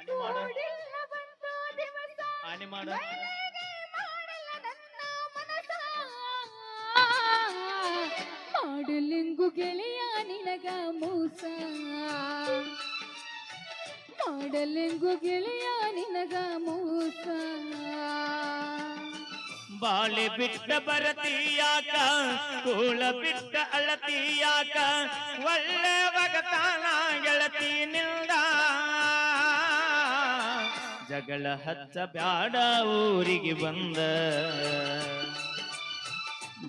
ಆನೆ ಮಾಡ ಆನೆ ಮಾಡ ಮಾಡಲಿಂಗು ಗೆಳೆಯ ನಿನಗ ಮೋಸ ಮಾಡಲಿಂಗು ಗೆಳೆಯ ನಿನಗ ಮೋಸ ಬಾಳೆ ಬಿಟ್ಟ ಬರತೀಯಾಕ ಕೂಳ ಬಿಟ್ಟ ಅಳತೀಯಾಕ ಒಳ್ಳೆ ಒಗತಾನ ಗೆಳತಿ ನಿಲ್ದ ಜಗಳ ಹಚ್ಚ ಬ್ಯಾಡ ಊರಿಗೆ ಬಂದ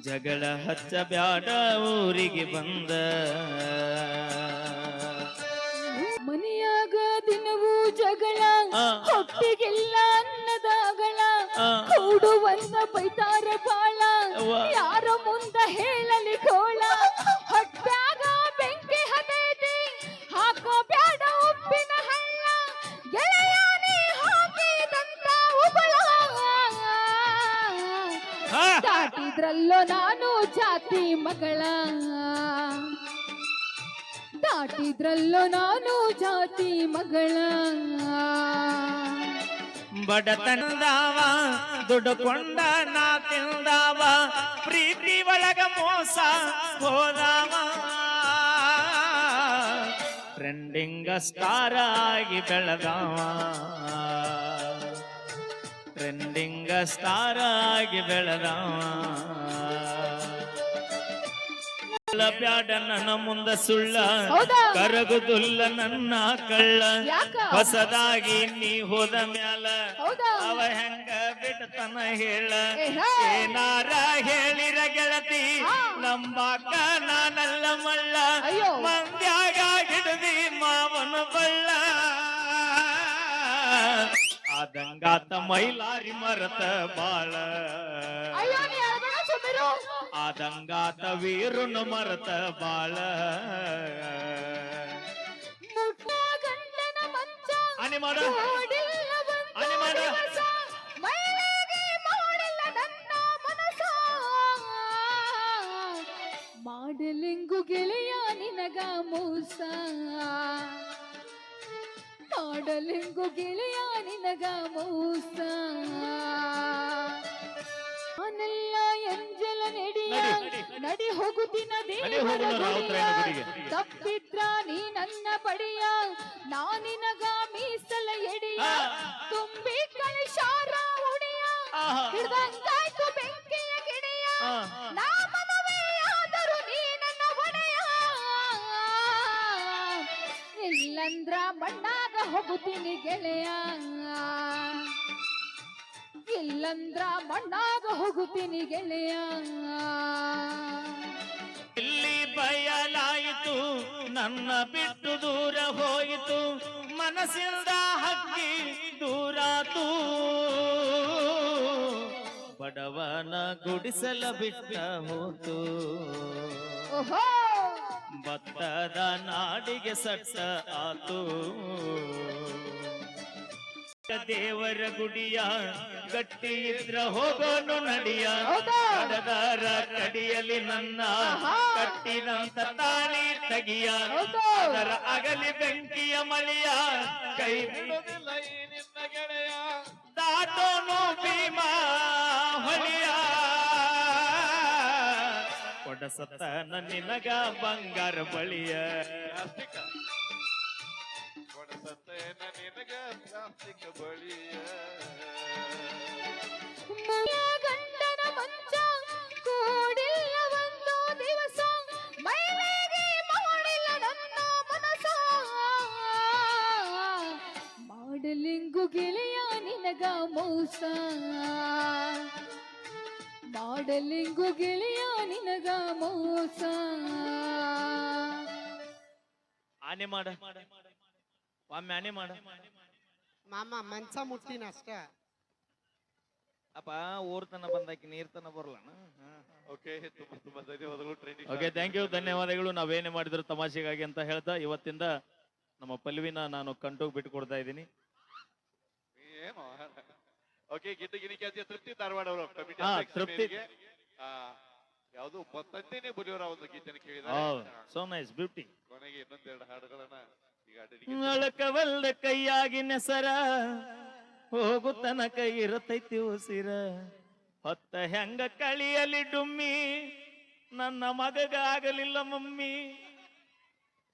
ಜಗಳ ಹಚ್ಚ ಬ್ಯಾಡ ಊರಿಗೆ ಬಂದ ಮನೆಯಾಗ ದಿನವೂ ಜಗಳ ಹೊಟ್ಟಿಗೆಲ್ಲ ಅನ್ನದಾಗಳ ಕೂಡುವಂತ ಬೈತಾರ ಬಾಳ ಯಾರ ಮುಂದ ಹೇಳಲಿ ಕೋಳ ಹೊಟ್ಟಾಗ ಬೆಂಕಿ ಹತೈತಿ ಹಾಕೋ ಬ್ಯಾಡ ಉಪ್ಪಿನ ಹಳ್ಳ ಗೆಳೆಯಾನಿ ಹಾಕಿದಂತ ಉಗುಳ ದಾಟಿದ್ರಲ್ಲೋ ನಾನು ಜಾತಿ ಮಗಳ ದಾಟಿದ್ರಲ್ಲೋ ನಾನು ಜಾತಿ ಮಗಳ ಬಡತನದಾವ ದುಡ್ಕೊಂಡ ನಾ ತಿಂದಾವ ಪ್ರೀತಿ ಒಳಗ ಮೋಸ ಹೋದಾವ ಟ್ರೆಂಡಿಂಗ್ ಸ್ಟಾರ್ ಆಗಿ ಬೆಳೆದಾವ ಟ್ರೆಂಡಿಂಗ್ ಸ್ಟಾರ್ ಆಗಿ ಬೆಳೆದಾವ ಬ್ಯಾಡ ನನ್ನ ಮುಂದ ಸುಳ್ಳ ಕರಗುದುಲ್ಲ ನನ್ನ ಕಳ್ಳ ಹೊಸದಾಗಿ ನೀ ಹೋದ ಮ್ಯಾಲ ಅವ ಹೆಂಗ ಬಿಡ್ತನ ಹೇಳ ಏನಾರ ಹೇಳಿರ ಗೆಳತಿ ನಂಬಾಕ ನಾನಲ್ಲ ಮಳ್ಳ ಮಂದ್ಯಾಗ ಹಿಡದಿ ಮಾವನ ಬಳ್ಳ ಆದಂಗಾತ ಮೈಲಾರಿ ಮರತ ಬಾಳ ಆದಂಗಾತ ವೀರುನ ಮರತ ಬಾಳ ಆನೆ ಮಾಡ ಆನೆ ಮಾಡ ಮಾಡಲಿಂಗು ಗೆಳೆಯ ನಿನಗ ಮೋಸ ಮಾಡಲಿಂಗು ಗೆಳೆಯ ನಿನಗ ಮೋಸ ನಾನೆಲ್ಲ ಎಂಜಲ ನೆಡಿಯ ನಡಿ ಹೋಗುತ್ತಿನ ದೇವರ ಗುಡಿಯ ತಪ್ಪಿದ್ರ ನೀ ನನ್ನ ಪಡೆಯ ನಾನಿನಗ ಮೀಸಲ ಎಡಿಯ ತುಂಬಿ ಕಳಿಶಾರ ಉಡಿಯ ಹಿಡ್ದಂಗಾಯ್ತು ಬೆಂಕಿಯ ಗಿಡಿಯ ನಾ ಮನವೆಯಾದರೂ ನೀ ನನ್ನ ಒಡೆಯ ಇಲ್ಲಂದ್ರ ಮಣ್ಣಾಗ ಹೋಗುತ್ತೀನಿ ಗೆಳೆಯ ಇಲ್ಲಂದ್ರ ಮಣ್ಣಾಗ ಹೋಗುತ್ತೀನಿ ಗೆಳೆಯ ಇಲ್ಲಿ ಬಯಲಾಯಿತು ನನ್ನ ಬಿಟ್ಟು ದೂರ ಹೋಯಿತು ಮನಸ್ಸಿಂದ ಹಕ್ಕಿ ದೂರಾತು ಬಡವನ ಗುಡಿಸಲ ಬಿಟ್ಟ ಹೋತು ಭತ್ತದ ನಾಡಿಗೆ ಸಟ್ಟ ಆತು ದೇವರ ಗುಡಿಯ ಗಟ್ಟಿ ಇದ್ರ ಹೋಗೋನು ನಡಿಯ ಕಡದಾರ ಕಡಿಯಲಿ ನನ್ನ ಕಟ್ಟಿದಂತ ತಾಳಿ ತಗಿಯ ಅದರ ಅಗಲಿ ಬೆಂಕಿಯ ಮಳಿಯ ಕೈ ಬಿಡುವುದಿಲ್ಲ ಈ ನಿನ್ನ ಗೆಳೆಯ ದಾಟೋನು ಭೀಮಾ ಹೊಳಿಯ ಕೊಡಸತ್ತ ನಿನಗ ಬಂಗಾರ ಬಳಿಯ ಗಂಡನ ಮಂಚ ಕೂಡಿಲ್ಲ ಒಂದು ದಿವಸ ಮೈಲಿಗೆ ಮಾಡಿಲ್ಲ ನನ್ನ ಮನಸ ಮಾಡಲಿಂಗು ಗೆಳೆಯ ನಿನಗ ಮೋಸ ಮಾಡಲಿಂಗು ಗೆಳೆಯ ನಿನಗ ಮೋಸ ಆನೆ ಮಾಡ ಒಮ್ಮೆ ಆನೆ ಮಾಡ ಮಾಮ ಮಂಚ ಮುಟ್ಟಿನ ಅಷ್ಟ ಅಪ್ಪ ಊರ್ತನ ಬಂದಾಕಿ ನೀರ್ತನ ಬರಲ್ಲ ಓಕೆ ತುಂಬಾ ಧನ್ಯವಾದಗಳು ಟ್ರೈನಿಂಗ್ ಓಕೆ ಥ್ಯಾಂಕ್ ಯು ಧನ್ಯವಾದಗಳು ನಾವೇನೇ ಮಾಡಿದ್ರು ತಮಾಷೆಗಾಗಿ ಅಂತ ಹೇಳ್ತಾ ಇವತ್ತಿಂದ ನಮ್ಮ ಪಲ್ವಿನ ನಾನು ಕಂಟೋಗಿ ಬಿಟ್ಟು ಕೊಡ್ತಾ ಇದ್ದೀನಿ ಏನು ಓಕೆ ಗಿಡ್ಡ ಗಿಣಿಕೆ ತೃಪ್ತಿ ಧಾರವಾಡ ಅವರು ಕಮಿಟಿ ತೃಪ್ತಿ ಯಾವುದು ತಂದೆನೇ ಬುಲಿಯವರ ಒಂದು ಗೀತೆಯನ್ನು ಕೇಳಿದ್ದಾರೆ ಸೋ ನೈಸ್ ಬ್ಯೂಟಿ ಕೊನೆಗೆ ಇನ್ನೊಂದೆರಡು ಹಾಡುಗಳನ್ನ ಈಗ dedication. ಅಳಕವಲ್ದ ಕೈಯಾಗಿ ನೆಸರ ಹೋಗು ತನಕ ಇರತೈತಿ ಉಸಿರ ಹೊತ್ತ ಹೆಂಗ ಕಳಿಯಲಿ ಡುಮ್ಮಿ ನನ್ನ ಮಗಗ ಆಗಲಿಲ್ಲ ಮಮ್ಮಿ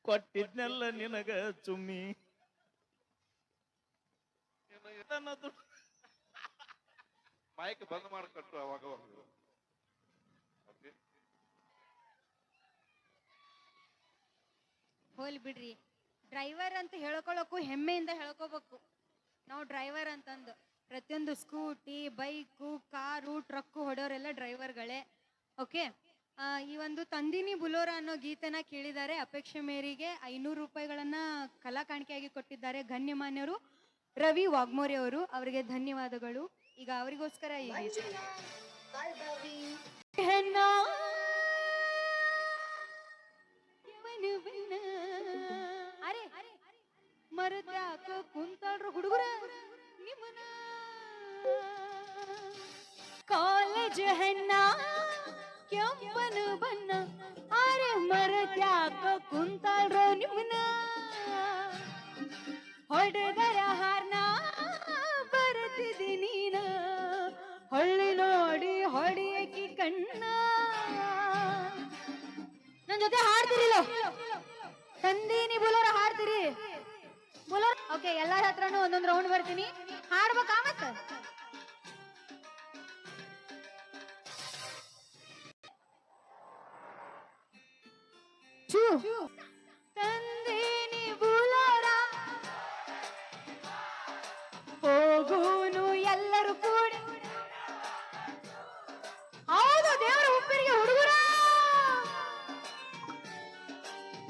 ಕೊಟ್ಟಿದ್ನೆಲ್ಲ ನಿನಗ ಚುಮ್ಮಿ ಮೈಕ್ ಬಂದ್ ಮಾಡ್ಕೊಟ್ಟು ಅವಾಗ ಓಕೆ ಹೋಲ್ ಬಿಡ್ರಿ ಡ್ರೈವರ್ ಅಂತ ಹೇಳ್ಕೊಳಕ್ಕೂ ಹೆಮ್ಮೆಯಿಂದ ಹೇಳ್ಕೋಬೇಕು ನಾವು ಡ್ರೈವರ್ ಅಂತಂದು ಪ್ರತಿಯೊಂದು ಸ್ಕೂಟಿ ಬೈಕು ಕಾರು ಟ್ರಕ್ಕು ಹೊಡೆಯೋರೆಲ್ಲ ಡ್ರೈವರ್ಗಳೇ ಓಕೆ ಈ ಒಂದು ತಂದಿನಿ ಬುಲೋರ ಅನ್ನೋ ಗೀತೆನ ಕೇಳಿದ್ದಾರೆ ಅಪೇಕ್ಷೆ ಮೇರೆಗೆ 500 ರೂಪಾಯಿಗಳನ್ನ ಕಲಾ ಕಾಣಿಕೆಯಾಗಿ ಕೊಟ್ಟಿದ್ದಾರೆ ಗಣ್ಯಮಾನ್ಯರು ರವಿ ವಾಗ್ಮೋರೆ ಅವರು ಅವರಿಗೆ ಧನ್ಯವಾದಗಳು ಈಗ ಅವರಿಗೋಸ್ಕರ ಈ ಗೀತೆ. ಅರೆ ಮರದ್ಯಾಕ ಕುಂತಾಳ್ರ ಹುಡುಗರ ನಿಮ್ಮನ ಕಾಲೇಜ್ ಹೆಣ್ಣ ಕೆಂಪನ ಬಣ್ಣ ಅರೆ ಮರದ್ಯಾಕ ಕುಂತಾಳ್ರೋ ನಿಮ್ಮನ ಹೊಡೆದರ ಹಾರ್ನ ಬರುತ್ತಿದ್ದಿ ನೀನ ಹೊಳ್ಳಿ ನೋಡಿ ಹೊಡಿಯಕಿ ಕಣ್ಣ ನನ್ ಜೊತೆ ಹಾಡ್ತಿರಿಲ್ಲ ತಂದೀನಿ ಬುಲೋರ ಹಾಡ್ತೀರಿ ಬುಲೋರ್ ಓಕೆ ಎಲ್ಲಾರ ಹತ್ರನೂ ಒಂದೊಂದು ರೌಂಡ್ ಬರ್ತೀನಿ ಹಾಡ್ಬೇಕಾ ಮತ್ತ ತಂದೀನಿ ಬುಲೋರ ಹೋಗೂನು ಎಲ್ಲರೂ ಕೂಡಿ ಹೌದು ದೇವರ ಉಪ್ಪಿರಿಗೆ ಹುಡುಗರ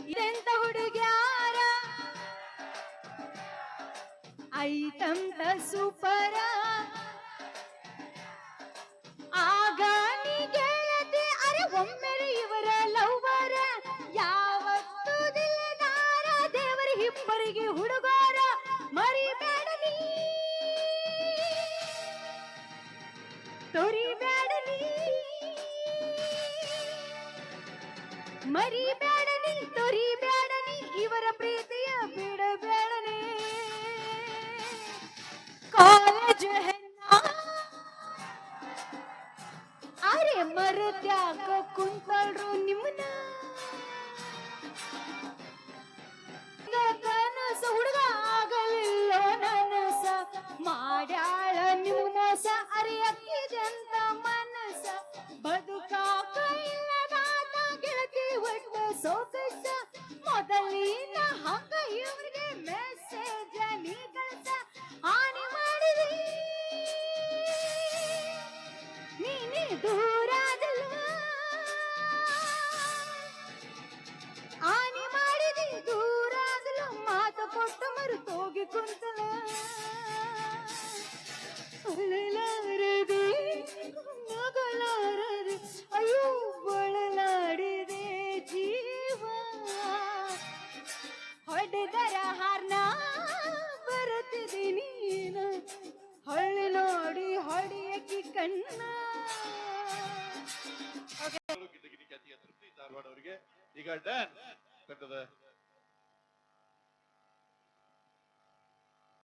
ಇದೆಂತ ಹುಡುಗ್ಯಾರ ಐತಂತ ಸೂಪರ ಆಗ ನೀ ಗೆಳತಿ ಅರೆ ಒಮ್ಮೆಲೆ ಇವರ ಲವ್ವರ ಯಾವತ್ತೂ ದಿಲ್ದಾರ ದೇವರ ಇಬ್ಬರಿಗೆ ಹುಡುಗಾರ ಮರಿಬೇಡ ನೀ ತೊರಿಬೇಡ ನೀ ಮರಿಬೇಡ ನೀ ತೊರಿಬೇಡ ನೀ ಇವರ ಪ್ರೀತಿಯ ಬಿಡಬೇಡ ನೀ ಕಾಲೇಜ್ ಹೆಣ್ಣ ಅರೆ ಮರದ್ಯಾಕ ಕುಂತಾಳ್ರು ನಿಮ್ಮನ್ನ ಕನಸ ಹುಡುಗ ಆಗಲಿಲ್ಲ ನನಸ ಮಾಡ್ಯಾಳ ನಿಮ್ಮ ಮೋಸ ಅರಿಯಕ್ಕಿದೆಂತ ಮನಸ ಬದುಕಾಕ ಇಲ್ಲದಾತ ಗೆಳತಿ ಒಟ್ಟ ಸೋಕಸ ಮೊದಲಿನ ಹಂಗ ಇವ್ರಿಗೆ ಮೆಸೇಜ ನೀ ಕಳ್ಸ ಹಾನಿ ಮಾಡಿದಿ ನೀನೇ ದೂರಾದಲ್ಲ ಹಾನಿ ಮಾಡಿದಿ ದೂರಾದಲ್ಲ ಮಾತು ಕೊಟ್ಟು ಮರುತೋಗಿ ಕುಂತಲ ಅಳಲಾರದೆ ನಗಲಾರದೆ ಅಯ್ಯೋ ಬಳಲಾಡಿದೆ ಜೀವ ಹೊಡೆದರ ಹಾರ್ನ ಬರುತ್ತಿದೆ ನೀನ ಹೊಳ್ಳಿ ನೋಡಿ ಹೊಡೆಯಕಿ ಕಣ್ಣ ಗಿಡ್ಡ ಗಿಡಿ ಖ್ಯಾತಿಯ ತೃಪ್ತಿ ಧಾರವಾಡ ಅವರಿಗೆ ಈಗ ಡ್ಯಾನ್ಸ್ ತಂಡದ